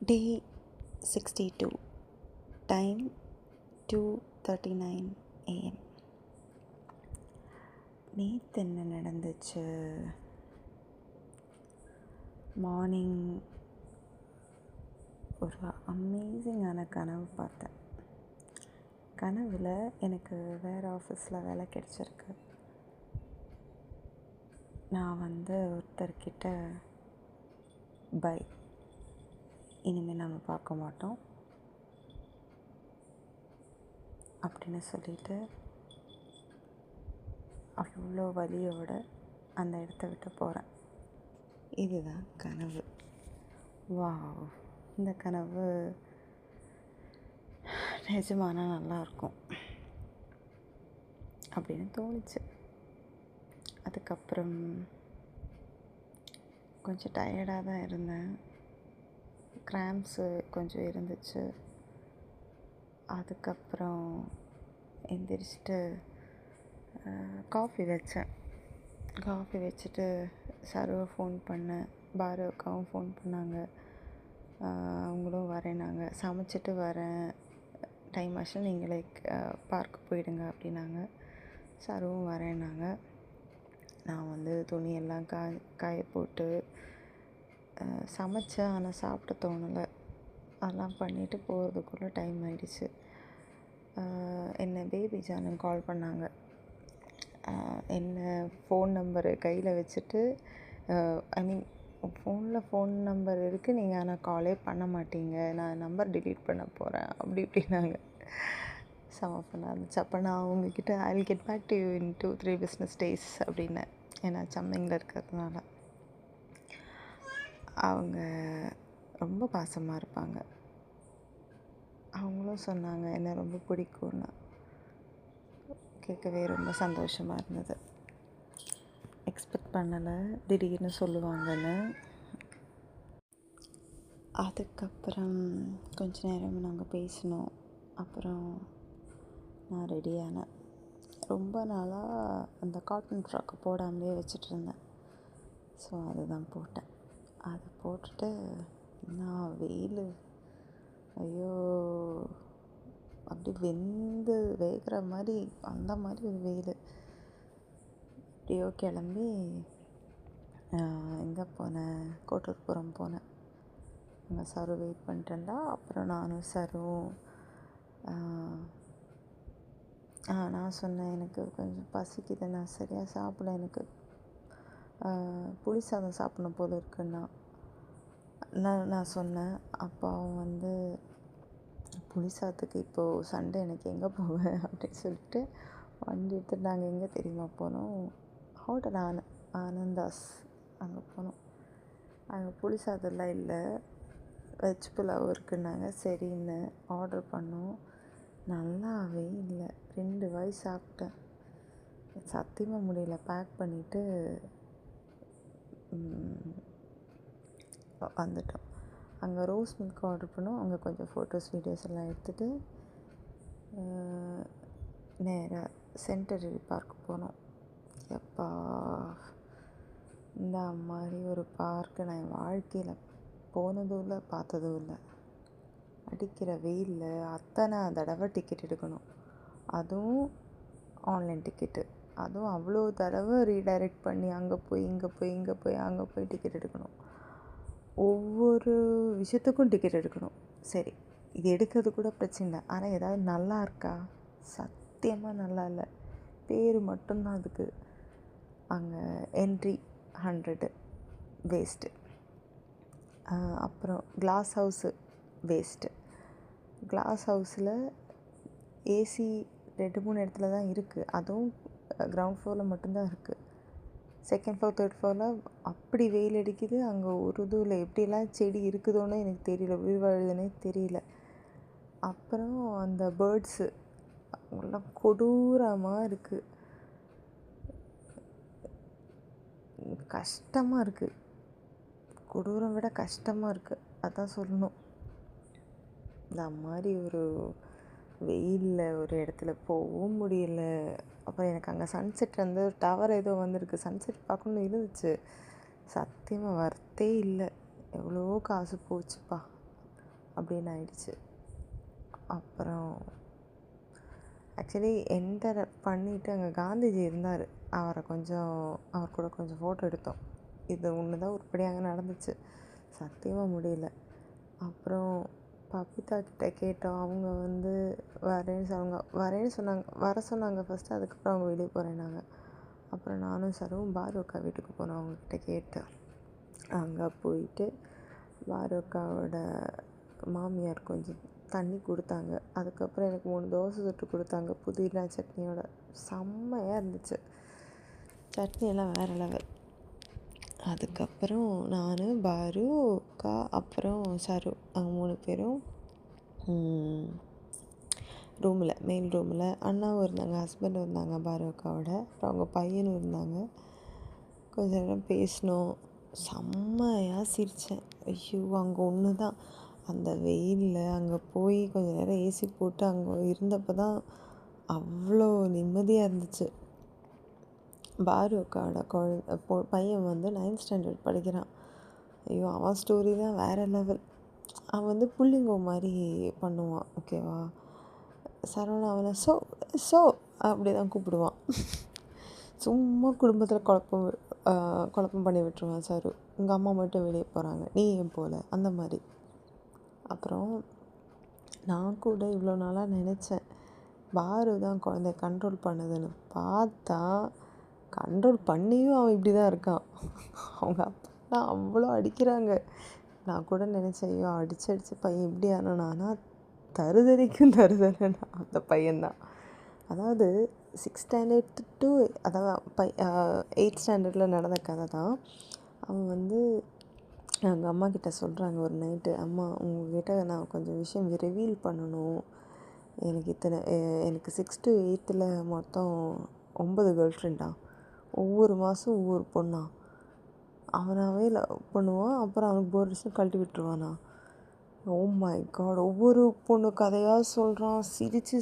Day 62. Time 2:39 AM. நேற்று என்ன நடந்துச்சு? மார்னிங் ஒரு அமேசிங்கான கனவு பார்த்தேன். கனவில் எனக்கு வேறு ஆஃபீஸில் வேலை கிடச்சிருக்கு. நான் ஒருத்தர்கிட்ட பை, இனிமேல் நம்ம பார்க்க மாட்டோம் அப்படின்னு சொல்லிட்டு அவ்வளோ வலியோடு அந்த இடத்த விட்டு போகிறேன். இதுதான் கனவு. வாவ், இந்த கனவு நிஜமானா நல்லாயிருக்கும் அப்படின்னு தோணுச்சு. அதுக்கப்புறம் கொஞ்சம் டயர்டாக தான் இருந்தேன். கிராம்ஸு கொஞ்சம் இருந்துச்சு. அதுக்கப்புறம் எந்திரிச்சிட்டு காஃபி வச்சுட்டு சருவை ஃபோன் பண்ணேன். பாரவுக்காவும் ஃபோன் பண்ணாங்க. அவங்களும் வரேனாங்க. சமைச்சிட்டு வரேன், டைம் ஆச்சு, நீங்கள் பார்க்கு போயிடுங்க அப்படின்னாங்க. சருவும் வரேன்னாங்க. நான் துணியெல்லாம் காய போட்டு சமைச்சேன். ஆனால் சாப்பிட தோணலை. அதெல்லாம் பண்ணிவிட்டு போகிறதுக்குள்ளே டைம் ஆகிடுச்சு. என்னை பேபி ஜானன் கால் பண்ணாங்க. என்ன ஃபோன் நம்பரு கையில் வச்சுட்டு, ஃபோன் நம்பர் இருக்குது, நீங்கள் ஆனால் காலே பண்ண மாட்டீங்க, நான் நம்பர் டிலீட் பண்ண போகிறேன் அப்படி இப்படின்னாங்க. செம பண்ண இருந்துச்சு. அப்போ நான் அவங்கக்கிட்ட I get back to you in 2-3 business days அப்படின்னேன். ஏன்னா சென்னையில் இருக்கிறதுனால. அவங்க ரொம்ப பாசமாக இருப்பாங்க. அவங்களும் சொன்னாங்க என்னை ரொம்ப பிடிக்கும்னு. கேட்கவே ரொம்ப சந்தோஷமாக இருந்தது. எக்ஸ்பெக்ட் பண்ணலை திடீர்னு சொல்லுவாங்கன்னு. அதுக்கப்புறம் கொஞ்ச நேரம் நாங்கள் பேசினோம். அப்புறம் நான் ரெடியானேன். ரொம்ப நாளாக அந்த காட்டன் ஃப்ராக்கு போடாமலே வச்சுட்டு இருந்தேன். ஸோ அதுதான் போட்டேன். அதை போட்டுட்டு நான் வெயில், ஐயோ அப்படி வெந்து வேகிற மாதிரி, அந்த மாதிரி ஒரு வெயில். எப்படியோ கிளம்பி எங்கே போனேன், கோட்டூர்புரம் போனேன். அங்கே சரு வெயிட் பண்ணிட்டு இருந்தா. அப்புறம் நானும் சருவும் நான் சொன்னேன், எனக்கு கொஞ்சம் பசிக்குது, நான் சரியாக சாப்பிட, எனக்கு புளி சாதம் சாப்பிடணும் போல் இருக்குன்னா நான் சொன்னேன். அப்போ அவன் புளி சாதத்துக்கு இப்போது சண்டே எனக்கு எங்கே போவேன் அப்படின்னு சொல்லிட்டு வண்டி எடுத்துட்டு நாங்கள் எங்கே தெரியுமா போனோம், ஹோட்டல் ஆனந்தாஸ். அங்கே போனோம். அங்கே புளி சாதம்லாம் இல்லை, வெஜ் புலாவும் இருக்குன்னாங்க. சரின்னு ஆர்டர் பண்ணோம். நல்லாவே இல்லை. 2 வாய் சாப்பிட்டேன், சத்தியமாக முடியல. பேக் பண்ணிவிட்டு வந்துட்டோம். அங்கே ரோஸ் மில்க் ஆர்டர் பண்ணோம். அங்கே கொஞ்சம் ஃபோட்டோஸ் வீடியோஸ் எல்லாம் எடுத்துகிட்டு நேராக சென்டரி பார்க் போனோம். எப்பா, இந்த மாதிரி ஒரு பார்க்கு நான் என் வாழ்க்கையில் போனதும் இல்லை, பார்த்ததும் இல்லை. அடிக்கிற வெயிலில் அத்தனை தடவை டிக்கெட் எடுக்கணும். அதுவும் ஆன்லைன் டிக்கெட்டு. அதுவும் அவ்வளோ தடவை ரீடைரக்ட் பண்ணி அங்கே போய் இங்கே போய் அங்கே போய் டிக்கெட் எடுக்கணும். ஒவ்வொரு விஷயத்துக்கும் டிக்கெட் எடுக்கணும். சரி, இது எடுக்கிறது கூட பிரச்சனை இல்லை. ஆனால் ஏதாவது நல்லா இருக்கா? சத்தியமாக நல்லா இல்லை. பேர் மட்டும்தான் அதுக்கு. அங்கே என்ட்ரி 100 வேஸ்ட்டு. அப்புறம் கிளாஸ் ஹவுஸு வேஸ்ட்டு. கிளாஸ் ஹவுஸில் ஏசி 2-3 இடத்துல தான் இருக்குது. அதுவும் கிரவுண்ட் ஃப்ளோரில் மட்டும்தான் இருக்குது. செகண்ட் ஃப்ளோர், தேர்ட் ஃப்ளோரில் அப்படி வெயில் அடிக்குது. அங்கே ஒரு இதுவில் எப்படிலாம் செடி இருக்குதோன்னு எனக்கு தெரியல, உயிர் வாழுதுன்னே தெரியல. அப்புறம் அந்த பேர்ட்ஸு எல்லாம் கொடூரமாக இருக்குது. கஷ்டமாக இருக்குது. கொடூரம் விட கஷ்டமாக இருக்குது, அதான் சொல்லணும். இந்த மாதிரி ஒரு வெயிலில் ஒரு இடத்துல போகவும் முடியல. அப்புறம் எனக்கு அங்கே சன்செட் ஒரு டவர் ஏதோ வந்திருக்கு, சன்செட் பார்க்கணுன்னு இருந்துச்சு. சத்தியமாக வர்த்தே இல்லை. எவ்வளோ காசு போச்சுப்பா. அப்படின்னு ஆயிடுச்சு. அப்புறம் ஆக்சுவலி என்டர் பண்ணிவிட்டு அங்கே காந்திஜி இருந்தார். அவர் கூட கொஞ்சம் ஃபோட்டோ எடுத்தோம். இது ஒன்று தான் உருப்படியாக நடந்துச்சு. சத்தியமாக முடியல. அப்புறம் பபிதா கிட்ட கேட்டோம். அவங்க வரேன்னு சொன்னாங்க. வர சொன்னாங்க ஃபஸ்ட்டு. அதுக்கப்புறம் அவங்க வெளியே போகிறேன்னாங்க. அப்புறம் நானும் சரும் பாரு அக்கா வீட்டுக்கு போனோம். அவங்கக்கிட்ட கேட்டேன். அங்கே போயிட்டு பாரு அக்காவோட மாமியார் கொஞ்சம் தண்ணி கொடுத்தாங்க. அதுக்கப்புறம் எனக்கு 3 தோசை சுட்டு கொடுத்தாங்க புதினா சட்னியோட. செம்மையாக இருந்துச்சு. சட்னியெல்லாம் வேறு லெவல். அதுக்கப்புறம் நான், பாரு அக்கா, அப்புறம் சரு, அவங்க 3 பேரும் மேல் ரூமில் அண்ணாவும் இருந்தாங்க, ஹஸ்பண்டும் இருந்தாங்க பாரு அக்காவோட. அப்புறம் அவங்க பையனும் இருந்தாங்க. கொஞ்ச நேரம் பேசினோம். செம்மையாக சிரித்தேன். ஐயோ, அங்கே ஒன்று தான், அந்த வெயிலில் அங்கே போய் கொஞ்ச நேரம் ஏசி போட்டு அங்கே இருந்தப்போ தான் அவ்வளோ நிம்மதியாக இருந்துச்சு. பாரு அக்காவோட பையன் 9th ஸ்டாண்டர்ட் படிக்கிறான். ஐயோ, அவன் ஸ்டோரி தான் வேறு லெவல். அவன் புள்ளிங்கோ மாதிரி பண்ணுவான். ஓகேவா? சரவணா அவனை ஸோ அப்படி தான் கூப்பிடுவான். சும்மா குடும்பத்தில் குழப்பம் பண்ணி விட்டுருவான் சரு. உங்கள் அம்மா மட்டும் வெளியே போகிறாங்க, நீ ஏன் போகல, அந்த மாதிரி. அப்புறம் நான் கூட இவ்வளோ நாளாக நினச்சேன் பாரு தான் குழந்தைய கண்ட்ரோல் பண்ணுதுன்னு. பார்த்தா கண்ட்ரோல் பண்ணியும் அவன் இப்படி தான் இருக்கான். அவங்க அப்பா தான் அவ்வளோ அடிக்கிறாங்க. நான் கூட நினச்சேன், ஐயோ அடிச்சு பையன் இப்படி ஆனானா தருதலைக்கும் தருதலைன்னா அந்த பையன்தான். அதாவது 6th ஸ்டாண்டர்ட் டு 8th ஸ்டாண்டர்டில் நடந்த கதை தான். அவன் எங்கள் அம்மா கிட்ட சொல்கிறாங்க ஒரு நைட்டு, அம்மா உங்ககிட்ட நான் கொஞ்சம் விஷயம் ரிவீல் பண்ணணும். எனக்கு 6 to 8th மொத்தம் 9 கேர்ள் ஃப்ரெண்டா. ஒவ்வொரு மாதம் ஒவ்வொரு பொண்ணா. அவனாவே லவ் பண்ணுவான். அப்புறம் அவனுக்கு போர் அடிச்சுன்னு கழட்டி விட்டுருவானா. ஓ மை காட், ஒவ்வொரு பொண்ணு கதையாக சொல்கிறான். சிரித்து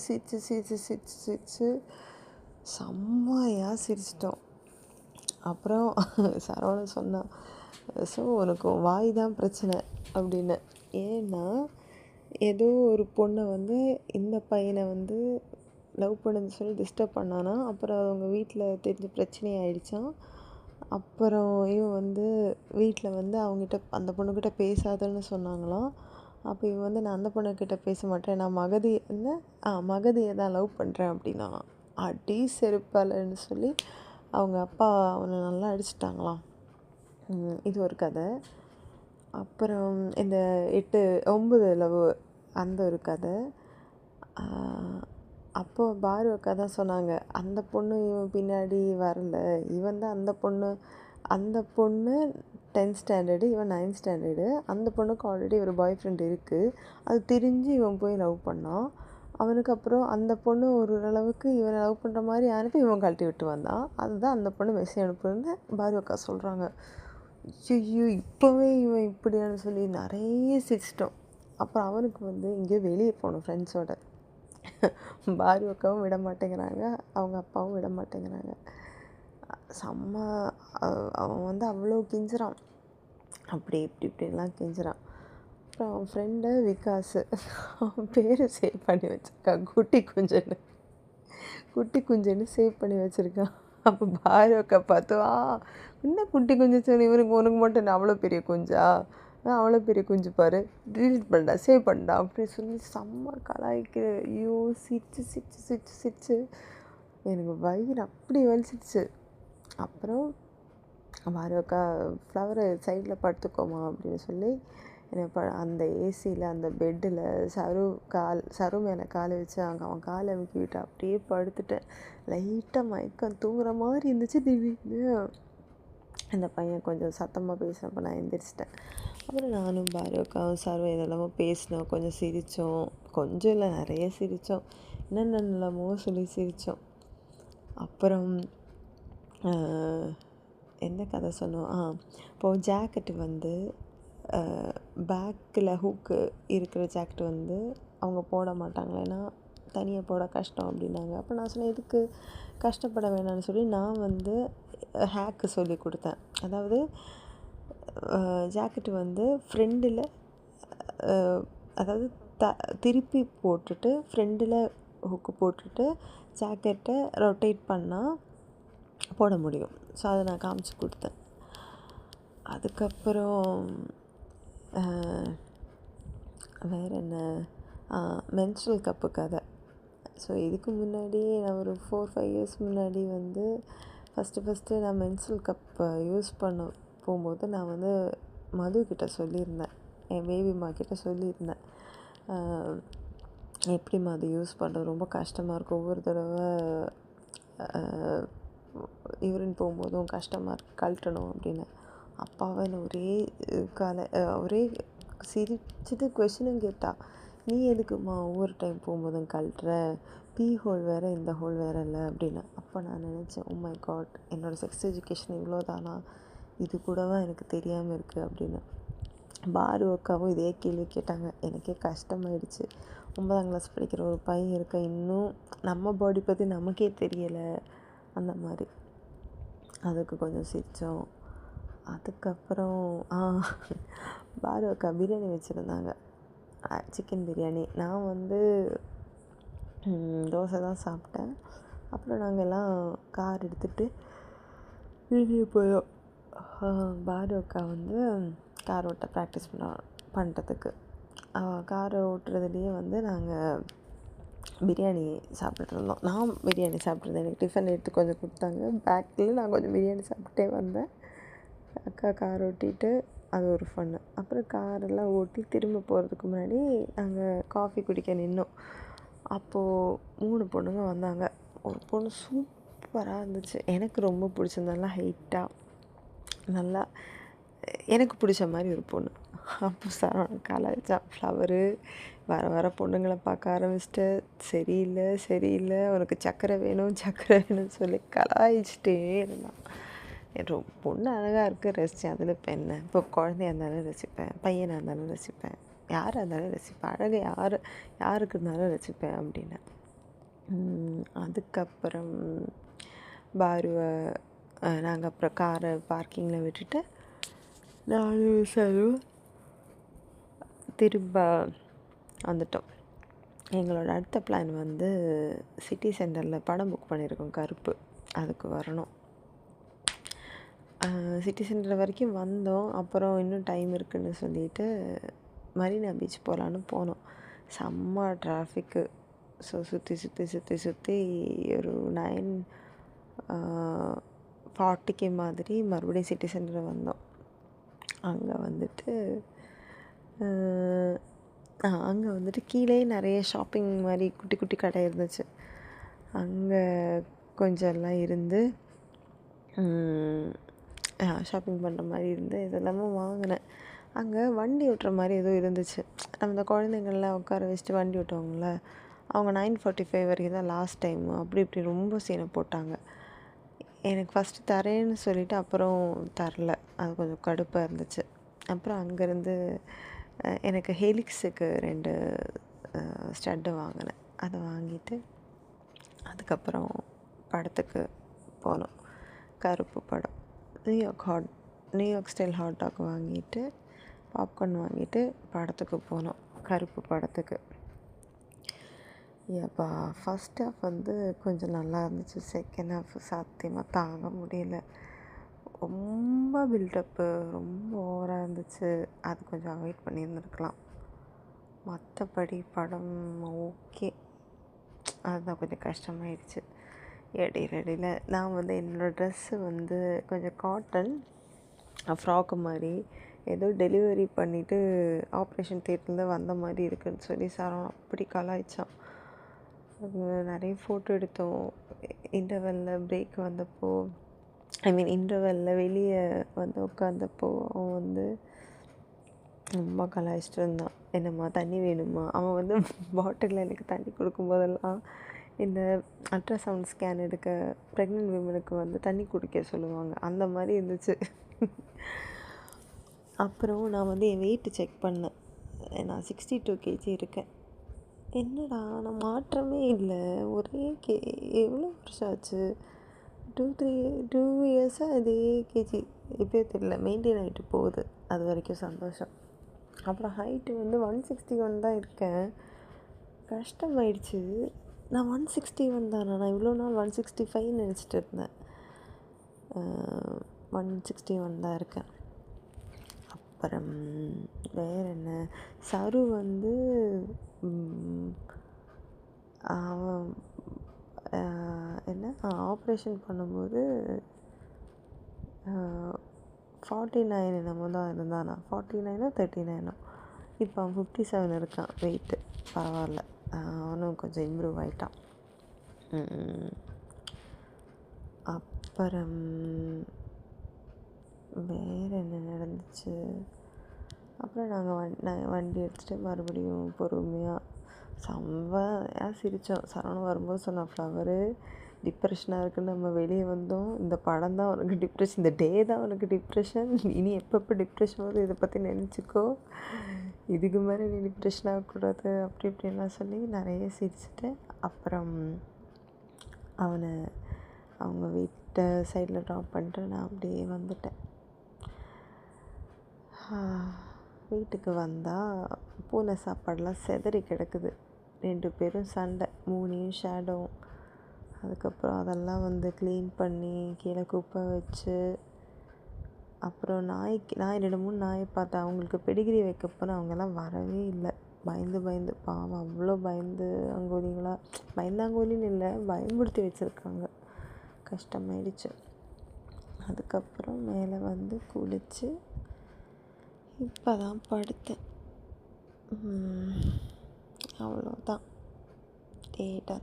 செம்மையாக சிரிச்சிட்டோம். அப்புறம் சரவணன் சொன்னான், ஸோ உனக்கு வாய் தான் பிரச்சனை அப்படின்னு. ஏன்னா ஏதோ ஒரு பொண்ணை இந்த பையனை லவ் பண்ணது சொல்லி டிஸ்டர்ப் பண்ணானா. அப்புறம் அவங்க வீட்டில் தெரிஞ்ச பிரச்சனை ஆயிடுச்சான். அப்புறம் இவன் வீட்டில் அவங்ககிட்ட அந்த பொண்ணுக்கிட்ட பேசாதன்னு சொன்னாங்களாம். அப்போ இவன் நான் அந்த பொண்ணுக்கிட்ட பேச மாட்டேன், நான் மகதியை தான் லவ் பண்ணுறேன் அப்படின்னா. அடி செருப்பாலன்னு சொல்லி அவங்க அப்பா அவனை நல்லா அடிச்சிட்டாங்களாம். இது ஒரு கதை. அப்புறம் இந்த 9 லவ் அந்த ஒரு கதை. அப்போது பாரு அக்கா தான் சொன்னாங்க, அந்த பொண்ணு இவன் பின்னாடி வரல, இவன் தான் அந்த பொண்ணு 10th ஸ்டாண்டர்டு, இவன் 9th ஸ்டாண்டர்டு. அந்த பொண்ணுக்கு ஆல்ரெடி ஒரு பாய் ஃப்ரெண்ட் இருக்குது. அது தெரிஞ்சு இவன் போய் லவ் பண்ணான். அவனுக்கு அப்புறம் அந்த பொண்ணு ஓரளவுக்கு இவனை லவ் பண்ணுற மாதிரி அனுப்பி இவன் கழட்டி விட்டு வந்தான். அதுதான் அந்த பொண்ணு மெசேஜ் அனுப்புன்னு பாரு அக்கா சொல்கிறாங்க. ஐயோ, இப்போவே இவன் இப்படியான்னு சொல்லி நிறைய சிரிச்சிட்டோம். அப்புறம் அவனுக்கு எங்கேயோ வெளியே போகணும் ஃப்ரெண்ட்ஸோட. பாரு அக்காவும் விட மாட்டேங்கிறாங்க, அவங்க அப்பாவும் விட மாட்டேங்கிறாங்க. அவன் அவ்வளோ கெஞ்சுறான். அப்படி இப்படிலாம் கெஞ்சுறான். அப்புறம் அவன் ஃப்ரெண்டு விகாஸ், அவன் பேர் சேவ் பண்ணி வச்சுருக்கான், குட்டி குஞ்சுன்னு சேவ் பண்ணி வச்சுருக்கான். அப்போ பாரு அக்கா பார்த்து, என்ன குட்டி குஞ்சு சொல்லி உனக்கு மட்டும் அவ்வளோ பெரிய குஞ்சா, அவ்வளோ பெரிய குஞ்சு பாரு, டிலீட் பண்ணா, சேவ் பண்ணா அப்படின்னு சொல்லி செம்ம கலாய்க்கு. ஐயோ, சிரிச்சு எனக்கு வயிறு அப்படி வலிச்சிடுச்சு. அப்புறம் பாரு அக்கா ஃப்ளவரை சைடில் படுத்துக்கோமா அப்படின்னு சொல்லி அந்த ஏசியில் அந்த பெட்டில் சரு மேலே காலை வச்சு அவன் காலை அமுக்கி விட்டு அப்படியே படுத்துட்டேன். லைட்டாக மயக்கம் தூங்குற மாதிரி இருந்துச்சு. திடீர்னு அந்த பையன் கொஞ்சம் சத்தமாக பேசுகிறப்ப நான் எந்திரிச்சிட்டேன். அப்புறம் நானும் பாரு அக்காவும் சரு இதெல்லாமோ பேசினோம், கொஞ்சம் சிரித்தோம். கொஞ்சம் இல்லை, நிறைய சிரித்தோம். என்னென்னலாமோ சொல்லி சிரித்தோம். அப்புறம் எந்த கதை சொன்னோம், இப்போது ஜாக்கெட்டு பேக்கில் ஹூக்கு இருக்கிற ஜாக்கெட்டு அவங்க போட மாட்டாங்களே, ஏன்னா தனியாக போட கஷ்டம் அப்படின்னாங்க. அப்போ நான் சொன்னேன், எதுக்கு கஷ்டப்பட வேணாம்னு சொல்லி நான் ஹேக்கு சொல்லி கொடுத்தேன். அதாவது ஜாக்கெட்டு ஃப்ரெண்டில் அதாவது திருப்பி போட்டுட்டு ஃப்ரெண்டில் ஹுக்கு போட்டுட்டு ஜாக்கெட்டை ரொட்டேட் பண்ணால் போட முடியும். ஸோ அதை நான் காமிச்சு கொடுத்தேன். அதுக்கப்புறம் வேறு என்ன, மென்ஸ்ட்ரல் கப்பு கதை. ஸோ இதுக்கு முன்னாடி நான் ஒரு 4-5 இயர்ஸ் முன்னாடி வந்து ஃபஸ்ட்டு நான் மென்ஸ்ட்ரல் கப்பை யூஸ் பண்ண போகும்போது நான் வந்து மதுக்கிட்ட சொல்லியிருந்தேன், என் பேபிம்மா கிட்ட சொல்லியிருந்தேன், எப்படிம்மா அது யூஸ் பண்ணுறது ரொம்ப கஷ்டமாக இருக்கும், ஒவ்வொரு தடவை யூரின் போகும்போதும் கஷ்டமாக இருக்கு, கழட்டணும் அப்படின்னு. அப்பாவை ஒரே சிரிச்சுட்டு கொஷினும் கேட்டா, நீ எதுக்குமா ஒவ்வொரு டைம் போகும்போதும் கழட்டுற, பீ ஹோல் வேறு இந்த ஹோல் வேறு இல்லை அப்படின்னு. அப்போ நான் நினச்சேன், ஓ மை காட், என்னோடய செக்ஸ் எஜுகேஷன் இவ்வளோதானா, இது கூடவா எனக்கு தெரியாமல் இருக்குது அப்படின்னு. பாரு அக்காவும் இதே கேள்வி கேட்டாங்க. எனக்கே கஷ்டமாயிடுச்சு. 9ஆம் கிளாஸ் படிக்கிற ஒரு பையன் இருக்க, இன்னும் நம்ம பாடி பற்றி நமக்கே தெரியலை அந்த மாதிரி. அதுக்கு கொஞ்சம் சிரித்தோம். அதுக்கப்புறம் பாரு அக்கா பிரியாணி வச்சுருந்தாங்க, சிக்கன் பிரியாணி. நான் வந்து தோசை தான் சாப்பிட்டேன். அப்புறம் நாங்கள் எல்லாம் கார் எடுத்துகிட்டு வெளியே போயோம். பாரு அக்கா வந்து கார் ஓட்ட ப்ராக்டிஸ் பண்ணுறதுக்கு காரை ஓட்டுறதுலேயே வந்து நாங்கள் பிரியாணி சாப்பிட்டுட்டு இருந்தோம். நான் பிரியாணி சாப்பிட்ருந்தேன். எனக்கு டிஃபன் எடுத்து கொஞ்சம் கொடுத்தாங்க. பேக்கில் நான் கொஞ்சம் பிரியாணி சாப்பிட்டே வந்தேன். அக்கா கார் ஓட்டிட்டு அது ஒரு ஃபன்னு. அப்புறம் காரெல்லாம் ஓட்டி திரும்ப போகிறதுக்கு முன்னாடி நாங்கள் காஃபி குடிக்க நின்னோம். அப்போது 3 பொண்ணுங்க வந்தாங்க. ஒரு பொண்ணு சூப்பராக இருந்துச்சு, எனக்கு ரொம்ப பிடிச்சிருந்தா, ஹைட்டாக நல்லா எனக்கு பிடிச்ச மாதிரி ஒரு பொண்ணு. அப்போ சரவணன் கலாய்ச்சான், ஃப்ளவரு வர பொண்ணுங்களை பார்க்க ஆரம்பிச்சிட்டு, சரியில்லை உனக்கு சக்கரை வேணும்னு சொல்லி கலாய்ச்சிட்டே இருந்தான். பொண்ணு அழகாக இருக்குது, ரசித்தேன். அதில் இப்போ என்ன, இப்போ குழந்தையா இருந்தாலும் ரசிப்பேன், பையனாக இருந்தாலும் ரசிப்பேன், யாராக இருந்தாலும் ரசிப்பேன், அழகு யாருக்கு இருந்தாலும் ரசிப்பேன் அப்படின்னு. அதுக்கப்புறம் பாருவை நாங்கள் அப்புறம் காரை பார்க்கிங்கில் விட்டுட்டு நானும் சரும் திரும்ப வந்துட்டோம். எங்களோட அடுத்த பிளான் வந்து சிட்டி சென்டரில் படம் புக் பண்ணியிருக்கோம், கருப்பு. அதுக்கு வரணும். சிட்டி சென்டர் வரைக்கும் வந்தோம். அப்புறம் இன்னும் டைம் இருக்குதுன்னு சொல்லிட்டு மரீனா பீச் போகலான்னு போனோம். செம்ம டிராஃபிக்கு. ஸோ சுற்றி ஒரு 9:40 மாதிரி மறுபடியும் சிட்டி சென்டர் வந்தோம். அங்கே வந்துட்டு கீழே நிறைய ஷாப்பிங் மாதிரி குட்டி குட்டி கடை இருந்துச்சு. அங்கே கொஞ்சம் எல்லாம் இருந்து ஷாப்பிங் பண்ணுற மாதிரி இருந்து இதெல்லாமே வாங்கினேன். அங்கே வண்டி ஓட்டுற மாதிரி ஏதோ இருந்துச்சு. நம்ம இந்த குழந்தைங்கள்லாம் உட்கார வச்சுட்டு வண்டி ஓட்டுவாங்கள, அவங்க 9:45 வரைக்கும் தான் லாஸ்ட் டைமு. இப்படி ரொம்ப சீனை போட்டாங்க. எனக்கு ஃபஸ்ட்டு தரேன்னு சொல்லிவிட்டு அப்புறம் தரல. அது கொஞ்சம் கடுப்பாக இருந்துச்சு. அப்புறம் அங்கேருந்து எனக்கு ஹெலிக்ஸுக்கு 2 ஸ்டட்டு வாங்கினேன். அதை வாங்கிட்டு அதுக்கப்புறம் படத்துக்கு போனோம். கருப்பு படம். நியூயார்க் ஸ்டைல் ஹாட் டாக் வாங்கிட்டு பாப்கார்ன் வாங்கிட்டு படத்துக்கு போனோம், கருப்பு படத்துக்கு. ஏப்பா ஃபஸ்ட் ஹாஃப் வந்து கொஞ்சம் நல்லா இருந்துச்சு. செகண்ட் ஹாஃப் சத்தியமாக தாங்க முடியல. ரொம்ப பில்டப்பு ரொம்ப ஓவராக இருந்துச்சு. அது கொஞ்சம் அவாய்ட் பண்ணியிருந்துருக்கலாம். மற்றபடி படம் ஓகே. அதுதான் கொஞ்சம் கஷ்டமாயிடுச்சு. இடையில நான் வந்து என்னோடய ட்ரெஸ்ஸு வந்து கொஞ்சம் காட்டன் ஃப்ராக்கு மாதிரி ஏதோ டெலிவரி பண்ணிவிட்டு ஆப்ரேஷன் தியேட்டர்லேருந்து வந்த மாதிரி இருக்குதுன்னு சொல்லி சரவணன் அப்படி கலாய்ச்சான். நிறைய ஃபோட்டோ எடுத்தோம். இன்டர்வெல்லில் பிரேக் வந்தப்போ, இன்டர்வெல்லில் வெளியே வந்து உட்காந்தப்போ அவன் வந்து ரொம்ப கலாய்ச்சிட்டு இருந்தான். என்னம்மா தண்ணி வேணுமா? அவன் வந்து பாட்டிலில் எனக்கு தண்ணி கொடுக்கும்போதெல்லாம் இந்த அல்ட்ராசவுண்ட் ஸ்கேன் எடுக்க ப்ரெக்னென்ட் விமனுக்கு வந்து தண்ணி குடிக்க சொல்லுவாங்க, அந்த மாதிரி இருந்துச்சு. அப்புறம் நான் வந்து என் வெயிட்டு செக் பண்ணேன். நான் 62 kg இருக்கேன். என்னடா நான் மாற்றமே இல்லை, ஒரே எவ்வளோ வருஷம் ஆச்சு, 2 இயர்ஸாக அதே கேஜி. இப்போயே தெரியல, மெயின்டைன் ஆகிட்டு போகுது. அது வரைக்கும் சந்தோஷம். அப்புறம் ஹைட்டு வந்து 161 தான் இருக்கேன். கஷ்டமாயிடுச்சு. நான் 161 தானா? நான் இவ்வளோ நாள் 165 நினச்சிட்டு இருந்தேன். 161 தான் இருக்கேன். அப்புறம் வேறு என்ன, சரு வந்து அவன் என்ன ஆப்ரேஷன் பண்ணும்போது 49 என்னமோ தான் இருந்தானா, 49ஓ 39ஓ. இப்போ அவன் 57 இருக்கான் வெயிட்டு. பரவாயில்ல, அவனும் கொஞ்சம் இம்ப்ரூவ் ஆகிட்டான். அப்புறம் வேறு என்ன நடந்துச்சு? அப்புறம் நாங்கள் வண்டி எடுத்துகிட்டு மறுபடியும் பொறுமையாக செம்மையாக சிரித்தோம். சரவணன் வரும்போது சொன்னான், ஃப்ளவரு டிப்ரெஷனாக இருக்குன்னு நம்ம வெளியே வந்தோம். இந்த படம் தான் உனக்கு டிப்ரெஷன், இந்த டே தான் உனக்கு டிப்ரெஷன். இனி எப்பப்போ டிப்ரெஷன் வருது இதை பற்றி நினச்சிக்கோ, இதுக்கு மேலே நீ டிப்ரெஷன் ஆகக்கூடாது அப்படி இப்படின்லாம் சொல்லி நிறைய சிரிச்சுட்டு, அப்புறம் அவனை அவங்க வீட்டு சைடில் ட்ராப் பண்ணிட்டு நான் அப்படியே வந்துட்டேன். வீட்டுக்கு வந்தால் பூனை சாப்பாடெலாம் செதறி கிடக்குது. 2 பேரும் சண்டை, மூனியும் ஷேடோவும். அதுக்கப்புறம் அதெல்லாம் வந்து க்ளீன் பண்ணி கீழே குப்பை வச்சு, அப்புறம் நான் 2-3 நாயை பார்த்தேன். அவங்களுக்கு பெடிகிரி வைக்க போனால் அவங்கெல்லாம் வரவே இல்லை. பயந்து பாவம், அவ்வளோ பயந்தாங்கோலின்னு இல்லை, பயமுறுத்தி வச்சுருக்காங்க. கஷ்டமாயிடுச்சு. அதுக்கப்புறம் மேலே வந்து குளித்து இப்போ தான் படுத்தேன். அவ்வளோதான், டேட்டா.